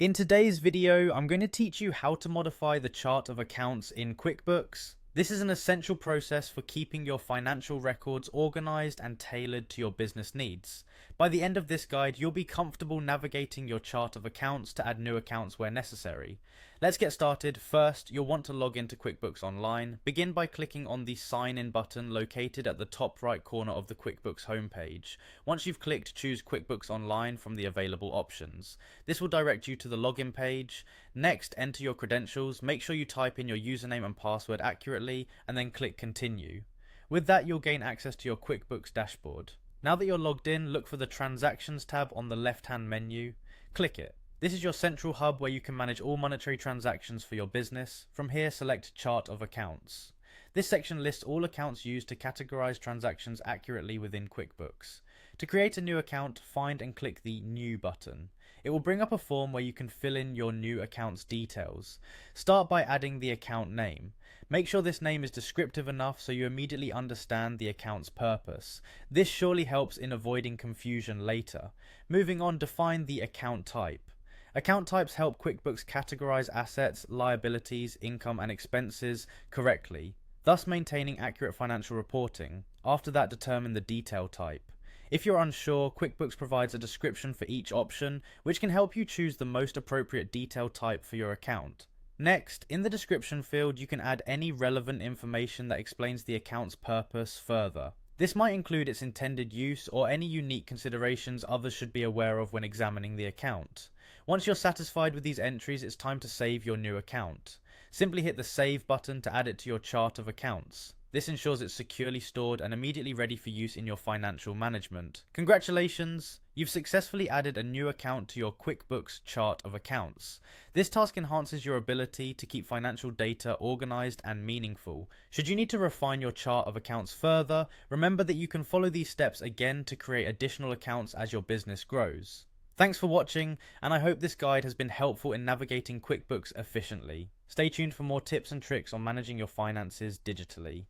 In today's video, I'm going to teach you how to modify the chart of accounts in QuickBooks. This is an essential process for keeping your financial records organized and tailored to your business needs. By the end of this guide, you'll be comfortable navigating your chart of accounts to add new accounts where necessary. Let's get started. First, you'll want to log into QuickBooks Online. Begin by clicking on the Sign In button located at the top right corner of the QuickBooks homepage. Once you've clicked, choose QuickBooks Online from the available options. This will direct you to the login page. Next, enter your credentials. Make sure you type in your username and password accurately, and then click Continue. With that, you'll gain access to your QuickBooks dashboard. Now that you're logged in, look for the Transactions tab on the left-hand menu. Click it. This is your central hub where you can manage all monetary transactions for your business. From here, select Chart of Accounts. This section lists all accounts used to categorize transactions accurately within QuickBooks. To create a new account, find and click the New button. It will bring up a form where you can fill in your new account's details. Start by adding the account name. Make sure this name is descriptive enough so you immediately understand the account's purpose. This surely helps in avoiding confusion later. Moving on, define the account type. Account types help QuickBooks categorize assets, liabilities, income, and expenses correctly, thus maintaining accurate financial reporting. After that, determine the detail type. If you're unsure, QuickBooks provides a description for each option, which can help you choose the most appropriate detail type for your account. Next, in the description field, you can add any relevant information that explains the account's purpose further. This might include its intended use or any unique considerations others should be aware of when examining the account. Once you're satisfied with these entries, it's time to save your new account. Simply hit the Save button to add it to your chart of accounts. This ensures it's securely stored and immediately ready for use in your financial management. Congratulations! You've successfully added a new account to your QuickBooks chart of accounts. This task enhances your ability to keep financial data organized and meaningful. Should you need to refine your chart of accounts further, remember that you can follow these steps again to create additional accounts as your business grows. Thanks for watching, and I hope this guide has been helpful in navigating QuickBooks efficiently. Stay tuned for more tips and tricks on managing your finances digitally.